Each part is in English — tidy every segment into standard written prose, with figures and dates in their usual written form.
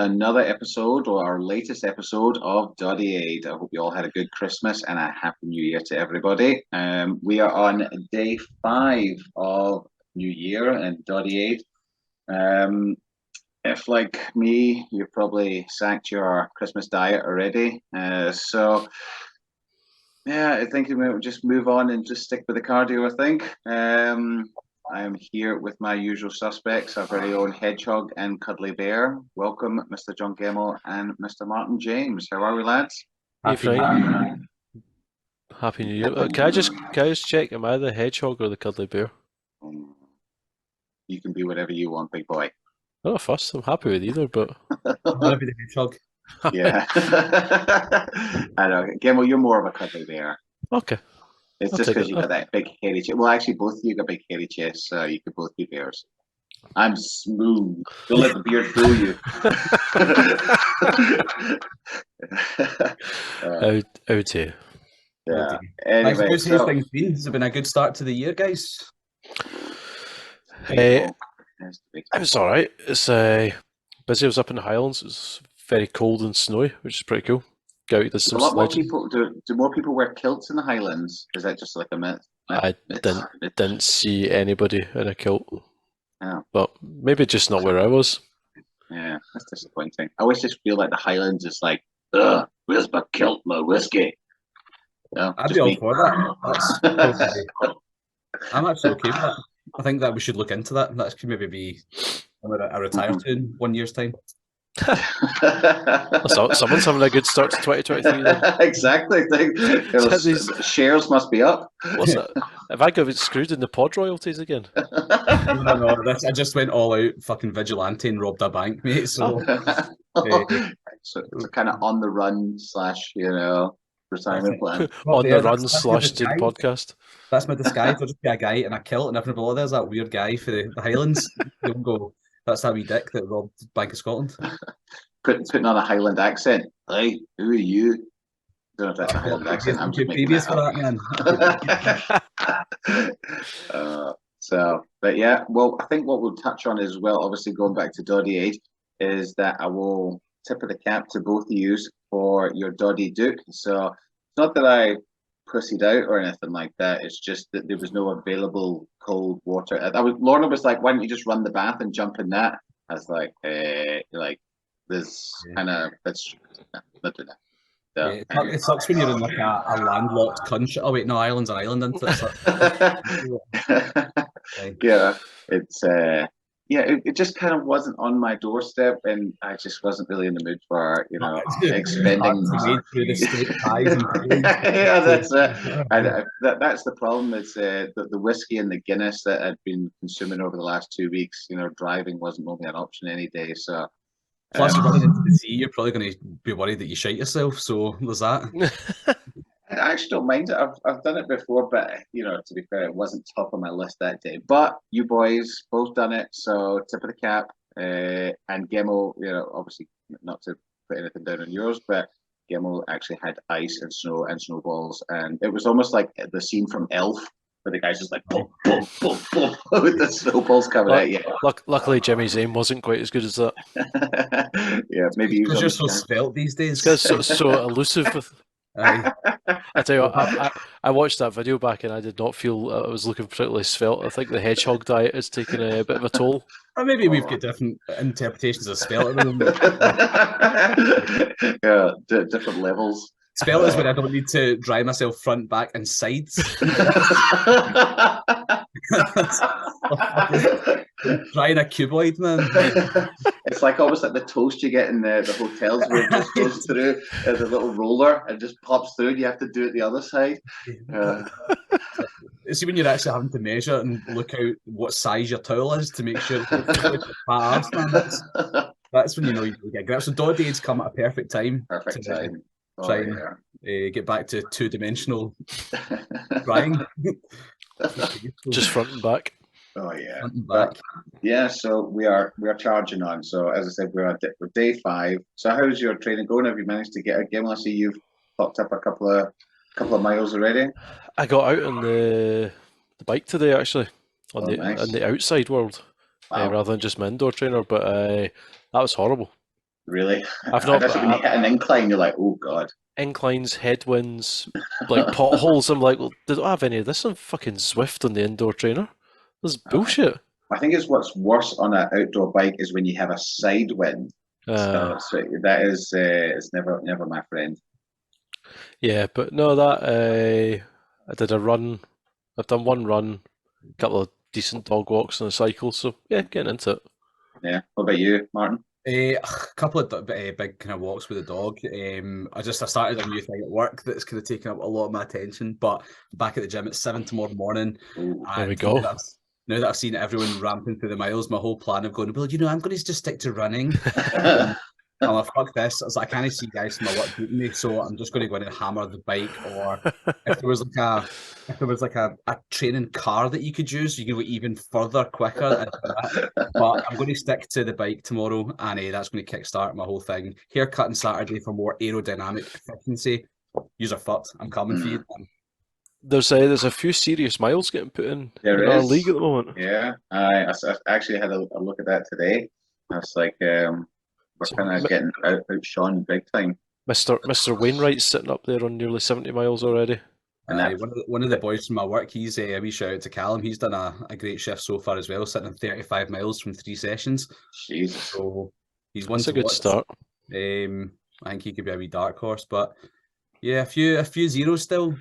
to another episode, or our latest episode of Doddie Aid. I hope you all had a good Christmas and a happy New Year to everybody. We are on day 5 of New Year and Doddie Aid. If, like me, you've probably sacked your Christmas diet already. So, yeah, I think we'll just move on and just stick with the cardio, I think. I am here with my usual suspects, our very own Hedgehog and Cuddly Bear. Welcome, Mr. John Gemmell and Mr. Martin James. How are we, lads? Hey Frank, Happy New Year. Can I just check, am I the hedgehog or the cuddly bear? You can be whatever you want, big boy. Not a fuss, I'm happy with either, but I'll be the hedgehog. Yeah. I know. Gemmell, you're more of a Cuddly Bear. okay. It's I'll just take because it. you got that big hairy chest. Well, actually, both of you got big hairy chests, so you could both be bears. I'm smooth. Don't let the beard fool you. Out here. Yeah. Thanks. Anyway, How's things been? Has it been a good start to the year, guys? It was alright. It's busy. I was up in the Highlands. It was very cold and snowy, which is pretty cool. Go out, there's a some lot more sledging. people do more people wear kilts in the Highlands? Is that just like a myth? I didn't see anybody in a kilt. Oh. But maybe just not where I was. Yeah, that's disappointing. I always just feel like the Highlands is like, ugh, where's my kilt, my whiskey? No, I'd just be all me. for that. I'm actually okay with that. I think that we should look into that. That could maybe be a retire to in 1 year's time. So, someone's having a good start to 2023 then. Exactly. Shares must be up. What's that? Have I got screwed in the pod royalties again? No, I just went all out fucking vigilante and robbed a bank, mate. So, so kind of on the run / retirement plan. On the run / doing podcast. That's my disguise. I'll just be a guy in a kilt, and everyone will be, oh, there's that weird guy for the Highlands. They'll go, that's that wee dick that robbed Bank of Scotland. Putting on a Highland accent. Hey, who are you? I don't know if that's a Highland accent. I'm just making that up. But yeah, well, I think what we'll touch on as well, obviously going back to Doddie Aid, is that I will tip of the cap to both of you for your Doddie Dook. So it's not that I pussied out or anything like that. It's just that there was no available cold water. Lorna was like, "Why don't you just run the bath and jump in that?" I was like, this kind of let's not do that. So, it sucks when you're in like a landlocked country. Oh wait, no, Ireland's an island, isn't it? Yeah, it's it just kind of wasn't on my doorstep, and I just wasn't really in the mood for expending. Yeah, that's it. That's the problem. Is the whiskey and the Guinness that I'd been consuming over the last 2 weeks. Driving wasn't really an option any day. So. Plus, you're running into the sea, you're probably going to be worried that you shite yourself. So there's that. I actually don't mind it. I've done it before, but to be fair, it wasn't top of my list that day. But you boys both done it, so tip of the cap. And Gemmell, obviously not to put anything down on yours, but Gemmell actually had ice and snow and snowballs, and it was almost like the scene from Elf, where the guy's just like boom, boom, boom, boom, with the snowballs coming at you. Luckily, Jimmy's aim wasn't quite as good as that. Yeah, maybe because you're so svelte these days. Because so elusive. I tell you what, I watched that video back and I did not feel I was looking particularly svelte. I think the hedgehog diet has taken a bit of a toll. Or maybe we've got different interpretations of svelte. Yeah, different levels. Svelte is when I don't need to dry myself front, back, and sides. Drying a cuboid, man. It's like almost like the toast you get in the hotels where it just goes through the little roller and just pops through, and you have to do it the other side. See, when you're actually having to measure and look out what size your towel is to make sure it's that's when you get grips. So Doddie Aid's come at a perfect time. Perfect time. Try and get back to 2-dimensional drying. Just front and back. Oh yeah. Yeah, so we are charging on. So as I said, we're day 5. So how's your training going? Have you managed to get a game? I see you've popped up a couple of miles already. I got out on the bike today actually, on the outside world, rather than just my indoor trainer. But that was horrible. Really? I've not. That's when you hit an incline, you're like, oh god. Inclines, headwinds, like potholes. I'm like, well, they don't have any of this on fucking Zwift on the indoor trainer. This is bullshit. I think it's what's worse on an outdoor bike is when you have a side wind. So that is it's never my friend. Yeah, but no, that I did a run. I've done one run, a couple of decent dog walks on a cycle. So yeah, getting into it. Yeah. What about you, Martin? A couple of big kind of walks with the dog. I started a new thing at work that's kind of taken up a lot of my attention. But back at the gym at 7 tomorrow morning. Ooh, there we go. Now that I've seen everyone ramping through the miles, my whole plan of going, well, I'm going to just stick to running. I'm like, fuck this. I was like, I can't see guys from my work beating me, so I'm just going to go in and hammer the bike. Or if there was like a training car that you could use, you could go even further quicker. But I'm going to stick to the bike tomorrow, and that's going to kickstart my whole thing. Haircut on Saturday for more aerodynamic efficiency. You're fucked. I'm coming for you. There's a few serious miles getting put in our league at the moment. Yeah, I actually had a look at that today. I was like, we're kind of getting outshone big time. Mr. Wainwright's sitting up there on nearly 70 miles already. And one of the boys from my work, he's a wee shout out to Callum. He's done a great shift so far as well, sitting on 35 miles from 3 sessions. Jesus. So he's one. That's a good start. I think he could be a wee dark horse, but yeah, a few zeros still.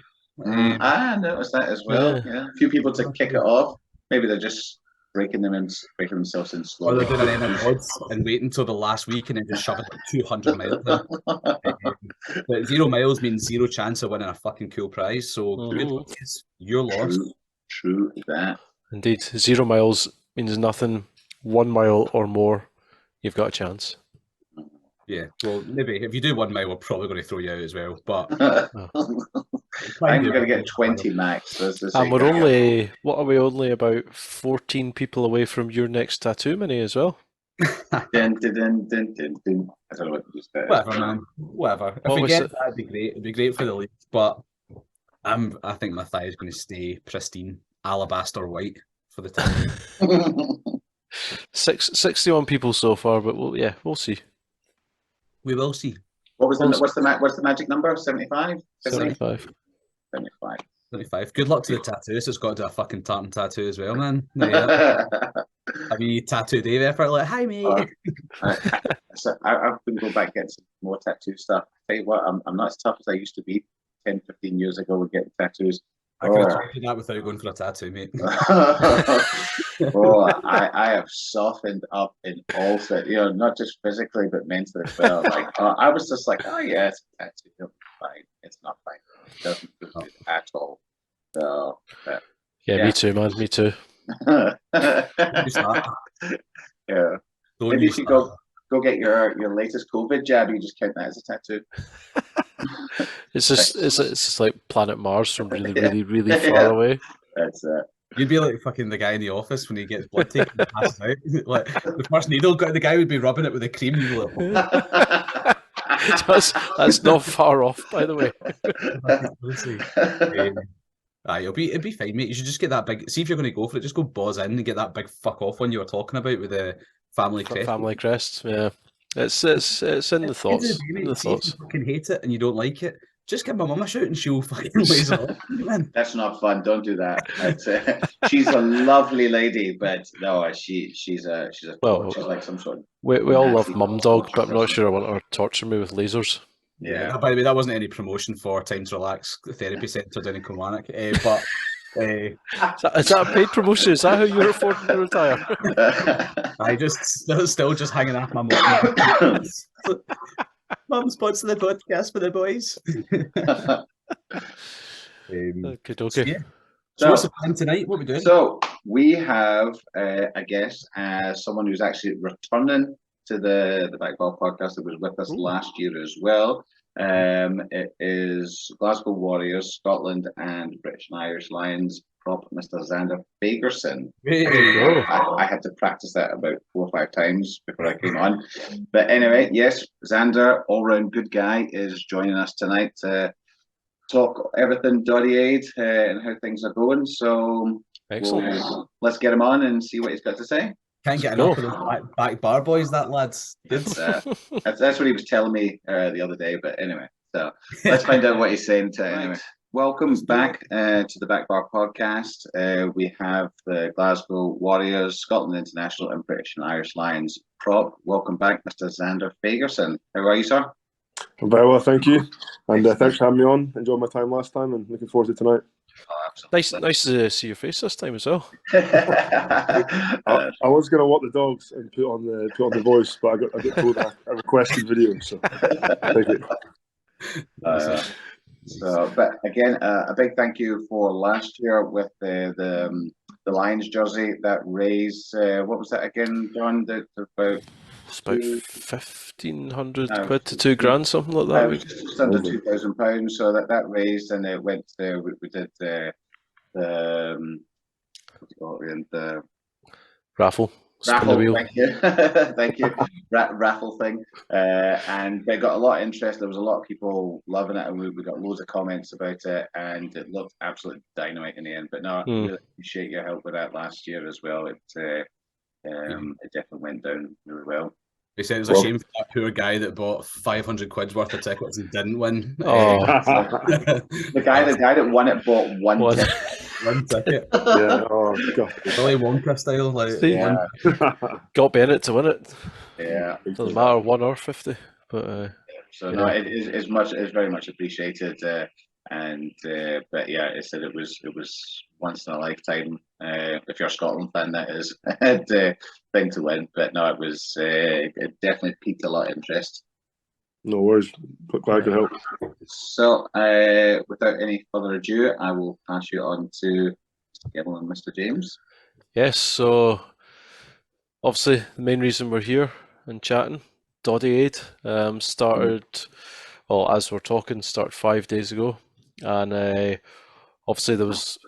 I noticed that as well. Yeah, a few people to kick it off. Maybe they're just breaking themselves in slow. Or they're doing an odds and waiting until the last week and then just shoving like 200 miles in. But 0 miles means 0 chance of winning a fucking cool prize. So good luck, you're lost. True that. Indeed, 0 miles means nothing. 1 mile or more, you've got a chance. Yeah, well, maybe if you do 1 mile, we're probably going to throw you out as well. But I'm going to get 20 max. And we're only, what are we, only about 14 people away from your next tattoo mini as well? Dun, dun, dun, dun, dun, dun. I don't know what you said. Whatever, man. Whatever. If we get that, it'd be great. It'd be great for the league. But I think my thigh is going to stay pristine, alabaster white for the time. 61 people so far, but we'll see. We will see. What's the magic number? 75? 75. 75. Good luck to the tattooist. It's got to do a fucking tartan tattoo as well, man. Have you tattooed Dave effort? Like, hi, mate. I've been going back and get some more tattoo stuff. I tell you what, I'm not as tough as I used to be 10, 15 years ago with getting tattoos. I could have told you that without going for a tattoo, mate. I have softened up in all sense, not just physically but mentally as well. Like I was just like, oh yeah, it's a tattoo. It'll be fine. It's not fine. It doesn't feel good at all. So yeah, me too, man. Me too. Yeah. Maybe you should go get your latest COVID jab. You just count that as a tattoo. It's just like planet Mars from really, really far away. That's it. You'd be like fucking the guy in the office when he gets blood taken and passes out. Like the first needle, the guy would be rubbing it with a cream. That's not far off, by the way. It'll be fine, mate. You should just get that big. See if you're going to go for it. Just go boz in and get that big fuck off one you were talking about with the family crest. Family crest, yeah. It's in the thoughts. In the thoughts. If you fucking hate it and you don't like it, just give my mum a shout and she'll fucking laze it off. That's not fun. Don't do that. She's a lovely lady, but no, she's like some sort of. We all love Mum Dog, but I'm not sure I want her to torture me with lasers. Yeah. By the way, that wasn't any promotion for Time to Relax Therapy Centre down in Kilmarnock, but. Is that a paid promotion? Is that how you're affording to retire? I still just hanging off my mum. Mum sponsor the podcast for the boys. Okay. So what's the plan tonight? What are we doing? So we have a guest, someone who's actually returning to the Backball podcast that was with us last year as well. It is Glasgow Warriors, Scotland and British and Irish Lions prop, Mr. Zander Fagerson. I had to practice that about 4 or 5 times before I came on. But anyway, yes, Zander, all-round good guy, is joining us tonight to talk everything Doddie Aid and how things are going. So excellent. Let's get him on and see what he's got to say. Can't get Cool. enough of those back bar boys, that lad's good. That's what he was telling me the other day. But anyway, so let's find out what he's saying. Anyway, welcome back to the Back Bar podcast. We have the Glasgow Warriors, Scotland International, and British and Irish Lions prop. Welcome back, Mr. Zander Fagerson. How are you, sir? I'm very well, thank you. And thanks for having me on. Enjoyed my time last time and looking forward to tonight. Oh, Nice to see your face this time as well. I was going to walk the dogs and put on the voice, but I got told I requested video, so take it. But again, a big thank you for last year with the Lions jersey that raised what was that again, John? It's about 1,500 quid to $2,000, something like that. It was just under £2,000, so that raised, and it went. We did the raffle. Spin the wheel. Thank you, thank you. Raffle thing, and they got a lot of interest. There was a lot of people loving it, and we got loads of comments about it, and it looked absolutely dynamite in the end. But no, I really appreciate your help with that last year as well. It definitely went down really well. They said it was a shame for that poor guy that bought 500 quid's worth of tickets and didn't win. Oh. the guy that won it bought one ticket. One ticket. Yeah. Oh god. Really Wonka style, like. Got Bennett to win it. Yeah. Doesn't matter 1 or 50, but. So no, it's very much appreciated. But yeah, it said it was once in a lifetime. If you're a Scotland fan, that is the thing to win. But no, it definitely piqued a lot of interest. No worries. Glad I could help. So without any further ado, I will pass you on to Mr. Gill and Mr. James. Yes, so obviously the main reason we're here and chatting, Doddie Aid started, well, as we're talking, started 5 days ago. And obviously there was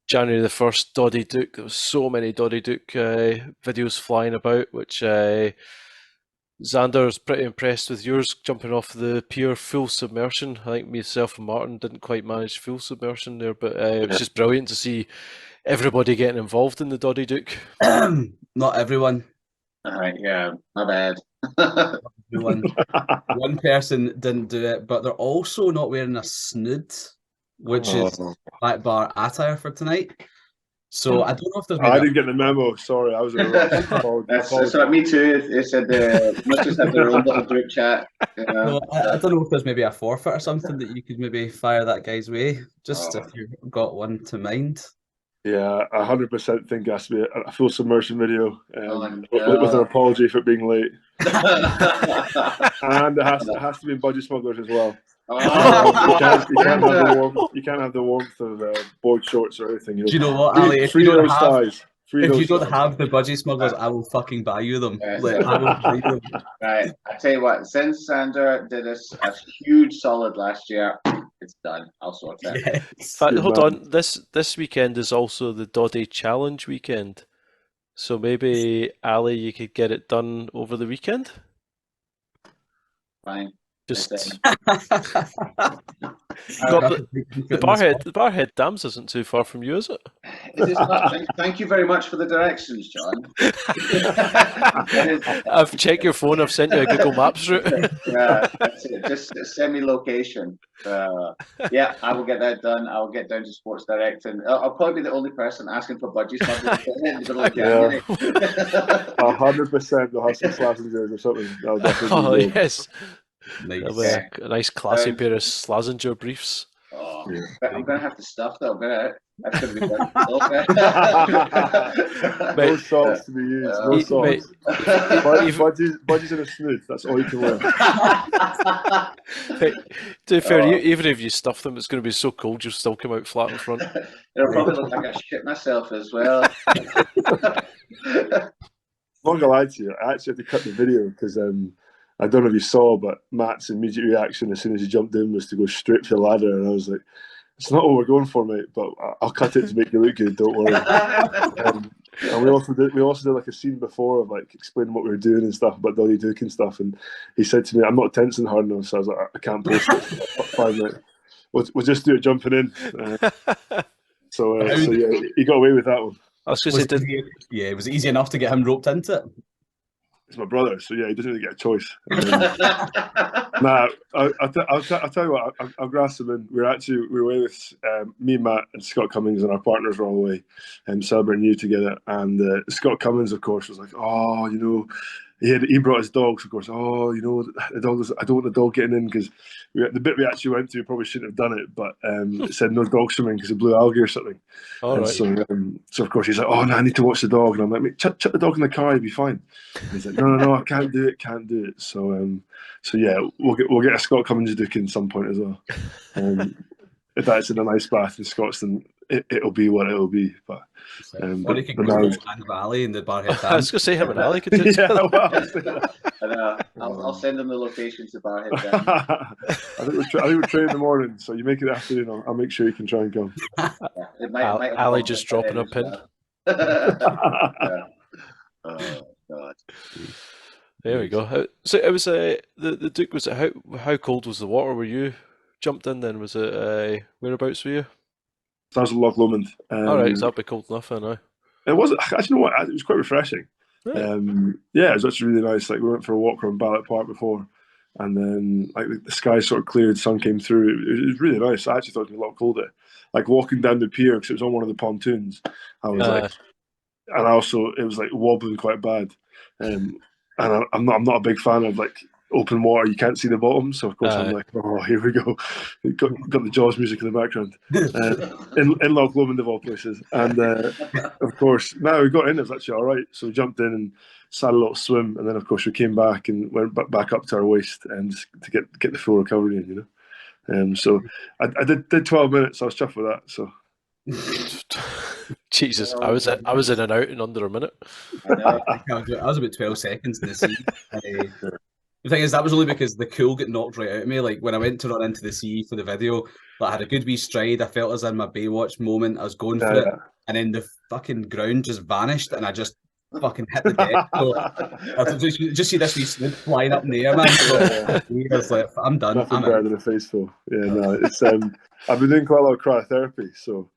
January the 1st, Doddie Dook. There was so many Doddie Dook videos flying about, which Zander was pretty impressed with yours jumping off the pier full submersion. I think myself and Martin didn't quite manage full submersion there, but it was just brilliant to see everybody getting involved in the Doddie Dook. Not everyone. All right, yeah, my bad. One person didn't do it, but they're also not wearing a snood, which is Black Bar attire for tonight. So I don't know if there's. I didn't get the memo. Sorry, I was in a rush. That's me too. They said must just have their own little group chat. No, I don't know if there's maybe a forfeit or something that you could maybe fire that guy's way, just if you've got one to mind. Yeah, 100% think it has to be a full submersion video with an apology for being late. And it has to be in Budgie Smugglers as well. You can't have the warmth of board shorts or anything. Do you know what, Ali? If you don't have the Budgie Smugglers, I will fucking buy you them. I will buy them. Right, I tell you what. Since Zander did us a huge solid last year, it's done. I'll sort that. Yes. In fact, hold on. This weekend is also the Doddie Challenge weekend, so maybe Ali, you could get it done over the weekend. Fine. Just the Barhead Dams isn't too far from you, is it? It is not. Thank you very much for the directions, John. I've checked your phone. I've sent you a Google Maps route. Yeah, that's it. Just send me location. Yeah, I will get that done. I'll get down to Sports Direct, and I'll probably be the only person asking for budgie smugglers in the middle of January. 100%. They'll have some Slazengers or something. That'll definitely yes. Nice. A nice classy pair of Slazenger briefs. Oh, yeah. I'm going to have to stuff that. That's going to be done. No socks to be used. No socks. Budgies in a snood. That's all you can wear. To be fair, even if you stuff them, it's going to be so cold you'll still come out flat in front. It'll probably look like I shit myself as well. I'm not going to lie to you. I actually had to cut the video because I don't know if you saw, but Matt's immediate reaction as soon as he jumped in was to go straight for the ladder, and I was like, "It's not what we're going for, mate, but I'll cut it to make you look good. Don't worry." And we also did like a scene before of like explaining what we were doing and stuff about Doddie Dook and stuff. And he said to me, "I'm not tensing hard enough," so I was like, "I can't post it." Fine, mate. We'll just do it jumping in. So yeah, he got away with that one. I was going to say, Yeah, was it easy enough to get him roped into it? It's my brother, so yeah, he doesn't really get a choice. Nah, I'll tell you what. I'll grass him in. We were away with me, Matt, and Scott Cummings, and our partners were all away, celebrating you together. And Scott Cummings, of course, was like, "Oh, you know," he brought his dogs, of course. "Oh, you know, the dog I don't want the dog getting in because the bit we actually went to, we probably shouldn't have done it, but it said no dog swimming because of blue algae or something." all right. So of course he's like, "Oh no, I need to watch the dog," and I'm like, "Mate, chuck the dog in the car, you'll be fine." And he's like, "No, I can't do it." So yeah, we'll get a Scott Cummings Dooking some point as well. If that's in an ice bath in Scotland, it'll be what it'll be. But or he could go now, to Grand Valley in the Barhead I was Dam. going to say him and Ali could do it. yeah, well, And I'll send them the location to Barhead Dam. I think we're training in the morning, so you make it the afternoon. I'll make sure you can try and come. It might Ali just dropping a pin. Yeah. Oh God. There we go. So it was the Duke. Was it how cold was the water? Were you jumped in then? Was it whereabouts were you? That was Loch Lomond. All right, so that'd be cold enough, I know. It was actually, you know what? It was quite refreshing. Right. Yeah, it was actually really nice. Like we went for a walk around Ballot Park before, and then like the sky sort of cleared, sun came through. It was really nice. I actually thought it was a lot colder. Like walking down the pier because it was on one of the pontoons. I was like, and also it was like wobbling quite bad. And I'm not a big fan of like open water. You can't see the bottom, so of course I'm like, oh, here we go. Got the Jaws music in the background. In Loch Lomond of all places, and of course now we got in. It was actually all right. So we jumped in and sat a little swim, and then of course we came back and went back up to our waist and to get the full recovery in, you know. So I did 12 minutes. I was chuffed with that. So. Jesus, I was in and out in under a minute. I was about 12 seconds in the sea. The thing is, that was only because the cool got knocked right out of me. Like when I went to run into the sea for the video, like, I had a good wee stride. I felt as in my Baywatch moment. I was going for it, and then the fucking ground just vanished, and I just fucking hit the deck. So I just see this wee snood flying up in the air, man. So I was like, I'm done. Nothing better than a face full. Yeah, no, it's I've been doing quite a lot of cryotherapy, so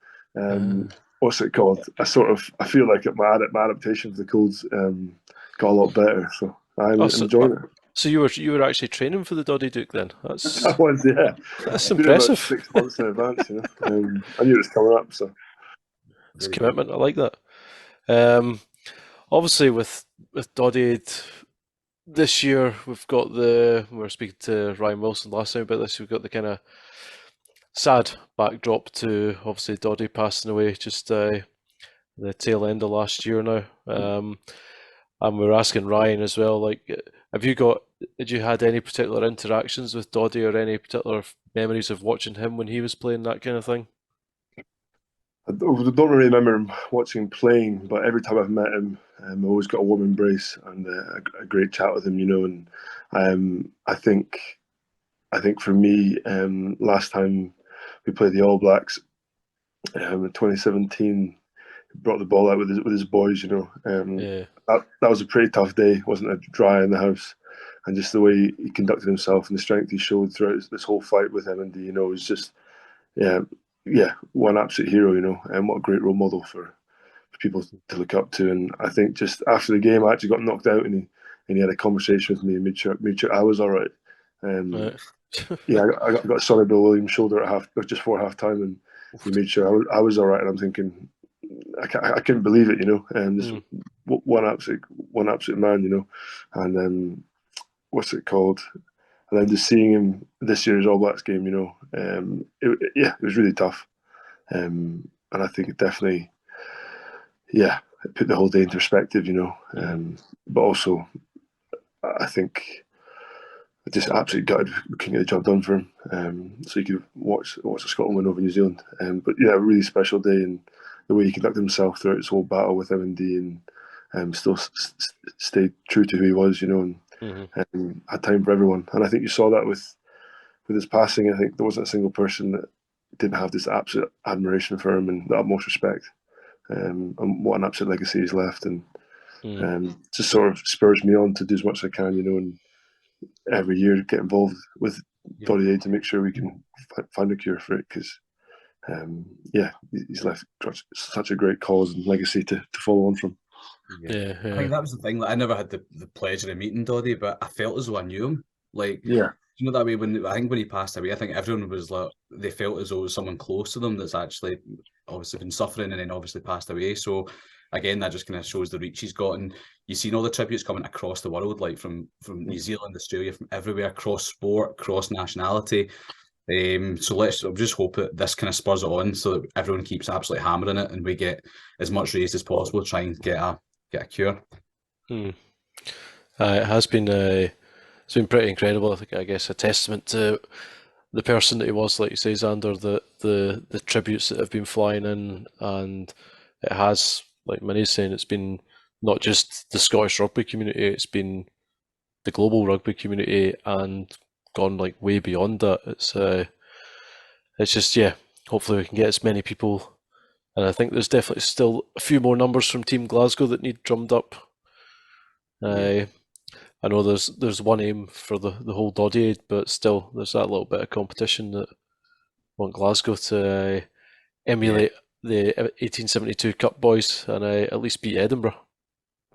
what's it called? I feel like my adaptation to the colds got a lot better, so I'm enjoying it. So you were actually training for the Doddie Duke then? I was, yeah. That's impressive. 6 months in advance, you know. I knew it was coming up, so it's commitment. I like that. Obviously, with Doddie Aid this year, we were speaking to Ryan Wilson last time about this. We've got the kind of sad backdrop to obviously Doddie passing away just the tail end of last year now. And we were asking Ryan as well, like, had you had any particular interactions with Doddie or any particular memories of watching him when he was playing, that kind of thing? I don't really remember him watching him playing, but every time I've met him, I always got a warm embrace and a great chat with him, you know. And I think for me, last time we played the All Blacks in 2017, he brought the ball out with his boys, you know. That was a pretty tough day. Wasn't it dry in the house, and just the way he conducted himself and the strength he showed throughout this whole fight with MND, you know, was just one absolute hero, you know, and what a great role model for people to look up to. And I think just after the game, I actually got knocked out, and he had a conversation with me and made sure I was all right. Yeah, I got Sonny Bill Williams' shoulder at just before half time, and he made sure I was all right. And I'm thinking, I couldn't believe it, you know. And just one absolute man, you know. And what's it called? And then just seeing him this year's All Blacks game, you know, it was really tough. And I think it definitely, it put the whole day into perspective, you know. But also, I think I just absolutely gutted we couldn't get the job done for him. So you could watch the Scotland win over New Zealand. But yeah, a really special day, and the way he conducted himself throughout his whole battle with MND, and still stayed true to who he was, you know, and had time for everyone. And I think you saw that with his passing. I think there wasn't a single person that didn't have this absolute admiration for him and the utmost respect. And what an absolute legacy he's left. And just sort of spurs me on to do as much as I can, you know, and every year get involved with Doddie Aid to make sure we can find a cure for it, because yeah, he's left such a great cause and legacy to follow on from. Yeah, I think that was the thing. Like, I never had the pleasure of meeting Doddie, but I felt as though I knew him. Like, Yeah, you know that way when I think when he passed away, I think everyone was like they felt as though it was someone close to them that's actually obviously been suffering and then obviously passed away. So again, that just kind of shows the reach he's got. And you've seen all the tributes coming across the world, like from New Zealand, Australia, from everywhere, cross sport, cross nationality. So let's just hope that this kind of spurs it on so that everyone keeps absolutely hammering it and we get as much raised as possible to try and get a cure. It has been it's been pretty incredible. I guess a testament to the person that he was, like you say, Xander. The tributes that have been flying in, and it has, like Minnie's saying, it's been not just the Scottish rugby community, it's been the global rugby community and gone like way beyond that. It's just, yeah, hopefully we can get as many people, and I think there's definitely still a few more numbers from Team Glasgow that need drummed up. I know there's one aim for the whole Doddie Aid, but still there's that little bit of competition that want Glasgow to emulate the 1872 Cup boys and at least beat Edinburgh.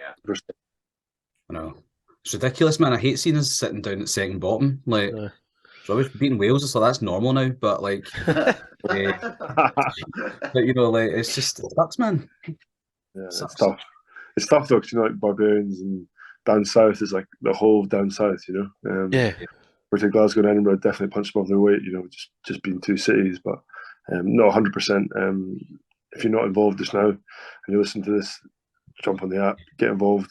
I know. It's ridiculous, man. I hate seeing us sitting down at second bottom. Like, rubbish. Beating Wales, so that's normal now. But like, but you know, like it sucks, man. Yeah, it's tough. It's tough though, because you know, like Barbarians and down south is like the whole of down south, you know. Which Glasgow and Edinburgh definitely punched above their weight, you know, just being two cities. But no, 100%. If you're not involved just now and you listen to this, jump on the app, get involved,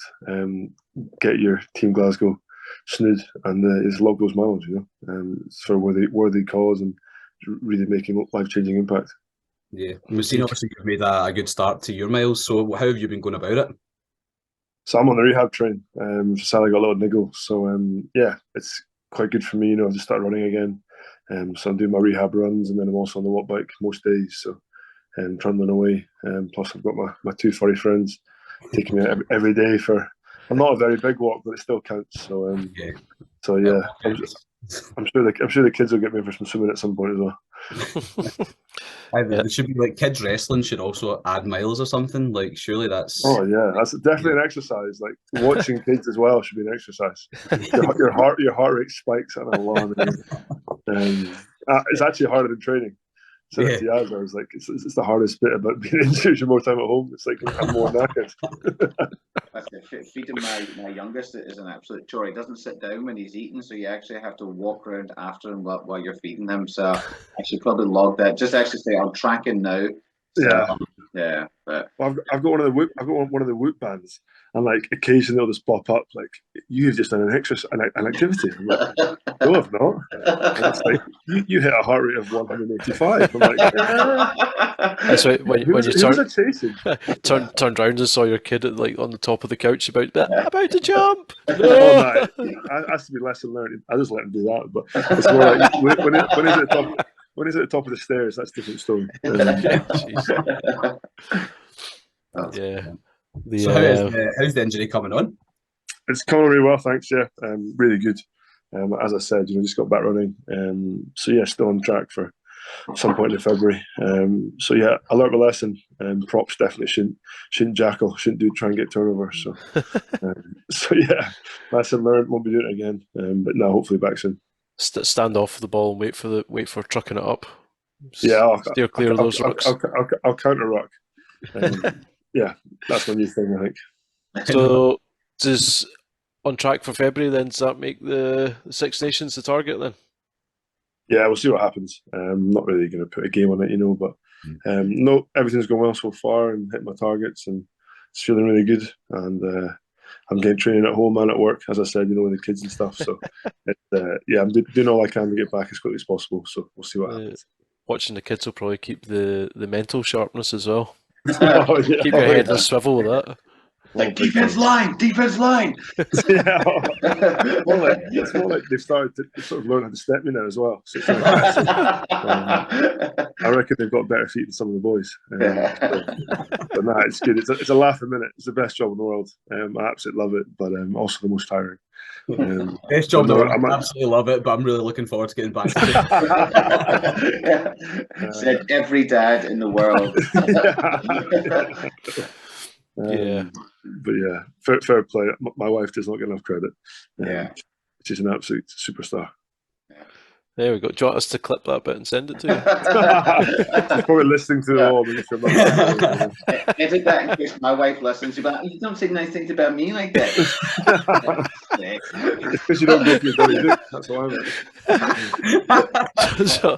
get your Team Glasgow snood, and it's log those miles, you know. It's for a worthy cause and really making life-changing impact. Yeah, and we've seen obviously you've made a good start to your miles. So how have you been going about it? So I'm on the rehab train. Sally got a little niggle, so yeah, it's quite good for me. You know, I've just started running again, so I'm doing my rehab runs, and then I'm also on the watt bike most days. So trundling away. Plus, I've got my two furry friends taking me every day for. I'm not a very big walk, but it still counts. So so yeah, I'm sure the kids will get me for some swimming at some point as well. There should be like kids wrestling should also add miles or something. Like surely that's. Oh yeah, that's definitely an exercise. Like watching kids as well should be an exercise. Your heart rate spikes at a lot. It's actually harder than training. So I was like, it's the hardest bit about being injured. You're more time at home. It's like I'm more knackered. Feeding my youngest is an absolute chore. He doesn't sit down when he's eating, so you actually have to walk around after him while you're feeding him. So I should probably log that. Just actually say I'm tracking now. So, yeah. But well, I've got one of the Whoop bands, and like occasionally they'll just pop up like you've just done an exercise, an activity. I'm like, no, I've not. And it's like you hit a heart rate of 185. I'm like, that's right. When you turned round and saw your kid on the top of the couch about to jump. No! Oh, no, it has to be lesson learned. I just let him do that, but it's more like when is it at the top? When he's at the top of the stairs, that's a different story. So how's the injury coming on? It's coming really well, thanks. Yeah, really good. As I said, just got back running. So yeah, still on track for some point in February. So yeah, I learned my lesson. Props definitely shouldn't jackal, shouldn't try and get turnover. So so yeah, lesson learned. Won't be doing it again. But no, hopefully back soon. Stand off the ball and wait for trucking it up. Yeah, steer clear of those rucks. I'll counter ruck. Yeah, that's my new thing, I think. So, on track for February then? Does that make the Six Nations the target then? Yeah, we'll see what happens. I'm not really going to put a game on it, but no, everything's going well so far and hit my targets and it's feeling really good. And I'm getting training at home and at work, as I said, with the kids and stuff. So, I'm doing all I can to get back as quickly as possible. So we'll see what happens. Watching the kids will probably keep the mental sharpness as well. Keep your head on a swivel with that. Like defense line. It's more like they've started to sort of learn how to step me now as well. So I reckon they've got better feet than some of the boys. But nah, it's good. It's a laugh a minute. It's the best job in the world. I absolutely love it, but also the most tiring. Best job in the no, world. I absolutely love it, but I'm really looking forward to getting back to it. Said every dad in the world. Yeah. But yeah, fair play. My wife does not get enough credit. Yeah. She's an absolute superstar. There we go. Do you want us to clip that bit and send it to you? She's probably listening to it all. Edit that in case my wife listens. She'll be like, you don't say nice things about me like that. It's because you don't go for your Doddie Duke. That's why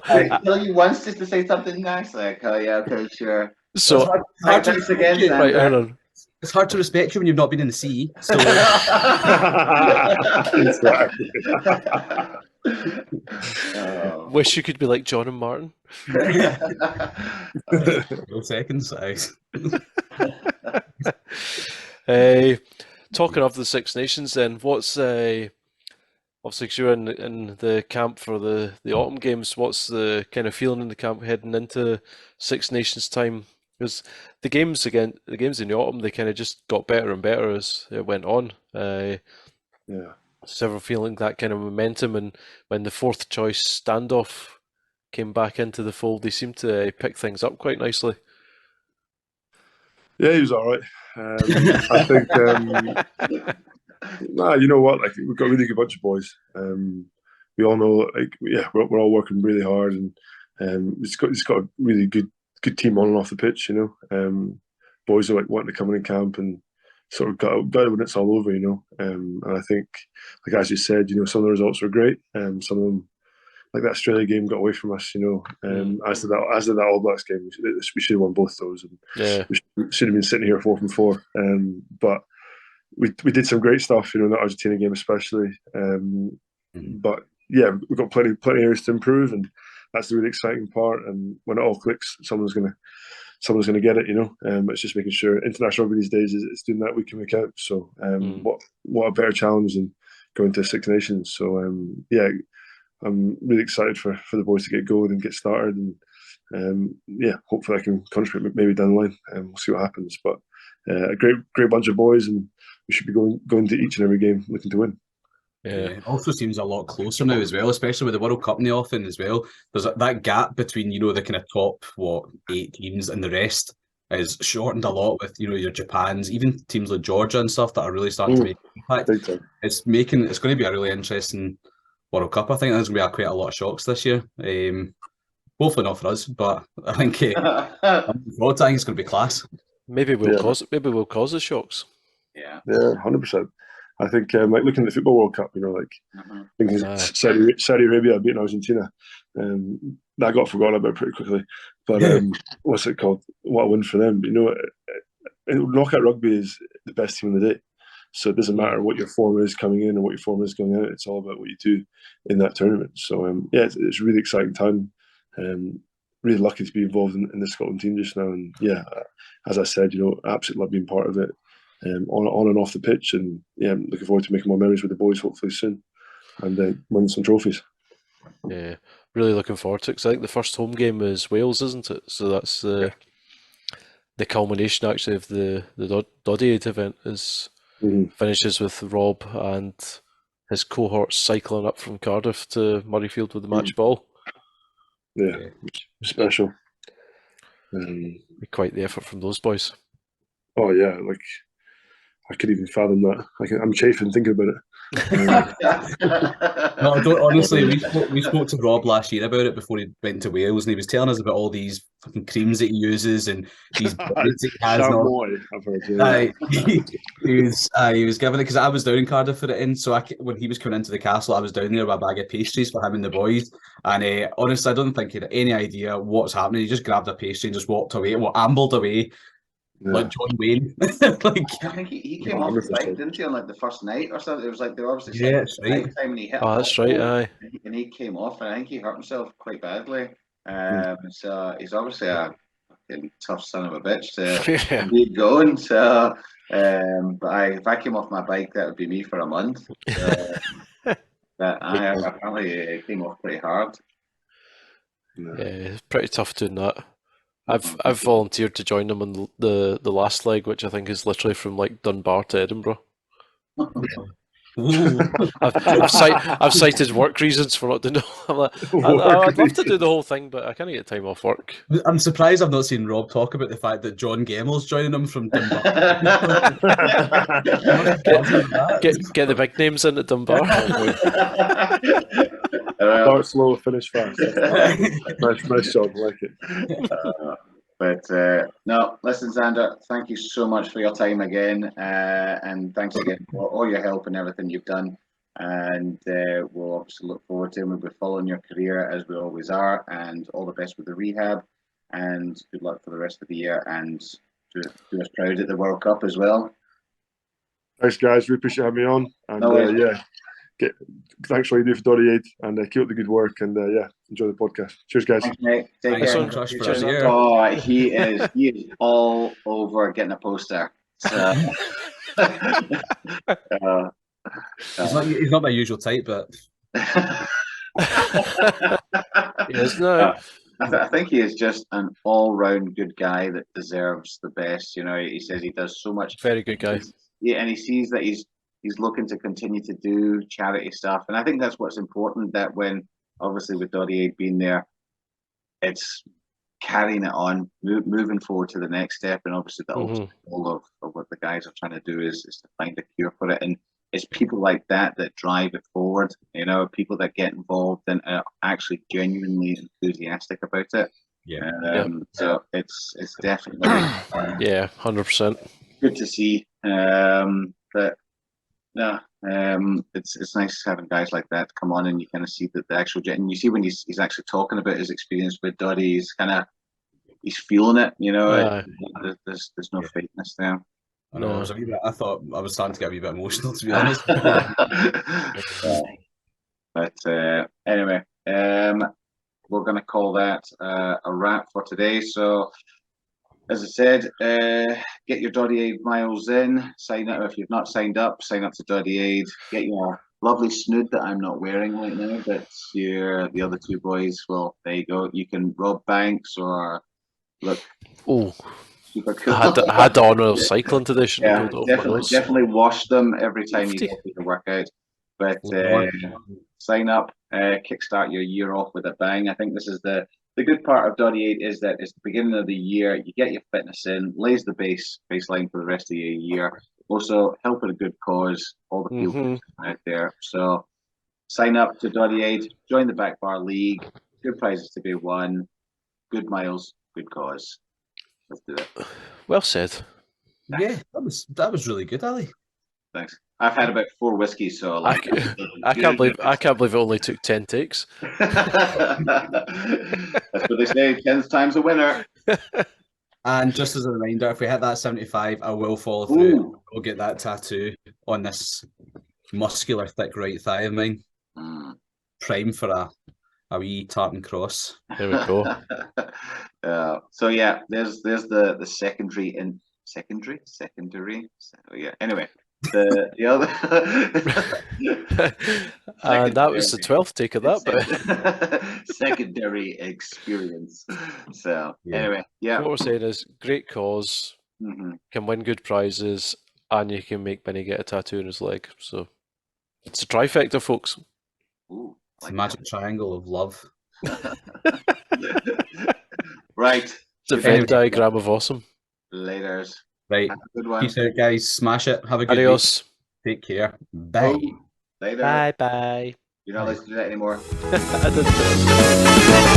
I tell you once just to say something nice, like, oh yeah, okay, sure. So thanks again, Zander. Right, hang on. It's hard to respect you when you've not been in the sea. So exactly. Wish you could be like John and Martin. no second size. Talking of the Six Nations, then what's obviously 'cause you're in the camp for the autumn games, what's the kind of feeling in the camp heading into Six Nations time? Because the games in the autumn, they kind of just got better and better as it went on. Several feeling that kind of momentum, and when the fourth choice Standoff came back into the fold, they seemed to pick things up quite nicely. Yeah, he was all right. I think, you know what? Like, we've got a really good bunch of boys. We all know, like, we're all working really hard, and it's got a really good team on and off the pitch. You know, boys are like wanting to come in camp and sort of got it when it's all over. You know, and I think, like as you said, you know, some of the results were great. Some of them, like that Australia game, got away from us. You know, as did that All Blacks game. We should have won both those. And we should have been sitting here 4 from 4. But we did some great stuff. You know, in the Argentina game especially. But yeah, we've got plenty areas to improve, and that's the really exciting part. And when it all clicks, someone's gonna get it. You know, it's just making sure. International rugby these days is doing that week in week out. So what a better challenge than going to Six Nations. So I'm really excited for the boys to get going and get started, and hopefully I can contribute maybe down the line, and we'll see what happens. But a great bunch of boys, and we should be going to each and every game looking to win. Yeah, it also seems a lot closer now as well, especially with the World Cup in the offing as well. There's that gap between, you know, the kind of top 8 teams and the rest is shortened a lot with, you know, your Japans, even teams like Georgia and stuff that are really starting to make an impact. It's going to be a really interesting World Cup. I think there's going to be quite a lot of shocks this year. Hopefully not for us, but I think I think it's going to be class. Maybe we'll cause the shocks. Yeah, 100%. I think like looking at the Football World Cup, you know, like thinking Saudi Arabia beating Argentina, that got forgotten about pretty quickly. But what's it called? What a win for them! You know, knockout rugby is the best team in the day. So it doesn't matter what your form is coming in or what your form is going out. It's all about what you do in that tournament. So it's a really exciting time. Really lucky to be involved in the Scotland team just now. And as I said, you know, absolutely love being part of it, on and off the pitch. And I'm looking forward to making more memories with the boys hopefully soon, and winning some trophies. Yeah, really looking forward to it, because I think the first home game is Wales, isn't it? So that's the culmination actually of the Doddie Aid event is. Finishes with Rob and his cohorts cycling up from Cardiff to Murrayfield with the match ball. Yeah, special. Quite the effort from those boys. Oh yeah, like I could even fathom that. I'm chafing thinking about it. No, I don't. Honestly, we spoke to Rob last year about it before he went to Wales, and he was telling us about all these fucking creams that he uses and these breads that he has. He was giving it, because I was down in Cardiff for it, and so when he was coming into the castle, I was down there with a bag of pastries for him and the boys. And honestly, I don't think he had any idea what's happening. He just grabbed a pastry and just walked away, ambled away. Yeah. Like John Wayne. Like, I think he came off the bike, didn't he, on like the first night or something? It was like they were obviously that's right. Time and he hit that's right, aye. And he came off, and I think he hurt himself quite badly. So he's obviously a fucking tough son of a bitch to keep going. So but if I came off my bike, that would be me for a month. But apparently came off pretty hard. Yeah, it's pretty tough doing that. I've volunteered to join them on the last leg, which I think is literally from like Dunbar to Edinburgh. Ooh. I've cited work reasons for not doing it. I'm like, I'd love to do the whole thing, but I can't get time off work. I'm surprised I've not seen Rob talk about the fact that John Gamel's joining him from Dunbar. Get the big names in at Dunbar. Start slow, finish fast. Nice job, I like it. But no, listen, Zander, thank you so much for your time again, and thanks again for all your help and everything you've done. And we'll obviously look forward to it. We'll be following your career as we always are, and all the best with the rehab, and good luck for the rest of the year, and do us proud at the World Cup as well. Thanks, guys. Really appreciate having me on. And thanks for all you do for Doddie Aid, and keep up the good work, and enjoy the podcast. Cheers, guys. Thanks, mate. Take care. Cheers. Oh, he is all over getting a poster. So, he's not my usual type, but He is now. I think he is just an all-round good guy that deserves the best. You know, he says he does so much. Very good guy. Yeah, and he sees that he's looking to continue to do charity stuff, and I think that's what's important. That when obviously with Doddie Aid being there, it's carrying it on, moving forward to the next step, and obviously the ultimate goal of what the guys are trying to do is to find a cure for it. And it's people like that drive it forward. You know, people that get involved and are actually genuinely enthusiastic about it. Yeah. So it's definitely 100%. good to see. But no, it's nice having guys like that come on, and you kind of see that the actual and you see when he's actually talking about his experience with Doddie, he's feeling it. You know, there's no fakeness there. No, I thought I was starting to get a wee bit emotional, to be honest. But anyway, we're going to call that a wrap for today. So, as I said, get your Doddie Aid miles in. Sign up if you've not signed up. Sign up to Doddie Aid. Get your lovely snood that I'm not wearing right now, but the other two boys. Well, there you go. You can rob banks or look. Oh. Super cool. I had the honour of cycling today. Yeah, definitely wash them every time you go to the workout. But sign up, kickstart your year off with a bang. I think this is the good part of Doddie Aid is that it's the beginning of the year. You get your fitness in, lays the baseline for the rest of your year. Also, helping a good cause, all the people out there. So sign up to Doddie Aid, join the Back Bar League. Good prizes to be won. Good miles, good cause. Let's do it. Well said. Yeah, that was really good, Ali. Thanks. I've had about 4 whiskeys, so I can't believe it only took 10 takes. That's what they say. 10 times a winner. And just as a reminder, if we hit that 75, I will follow through. I'll get that tattoo on this muscular, thick right thigh of mine. Prime for a wee tartan cross. There we go. So yeah, there's the secondary. So, yeah. Anyway, the other. And that was the 12th take of that. But secondary experience. So anyway, yeah. What we're saying is, great cause, can win good prizes, and you can make Benny get a tattoo on his leg. So it's a trifecta, folks. Ooh. It's a magic triangle of love. Right. It's a Venn diagram of awesome. Laters. Right. Have a good one. Peace out, guys. Smash it. Have a good Adios. week. Take care. Bye. Later. Bye. You're not allowed to do that anymore. I didn't.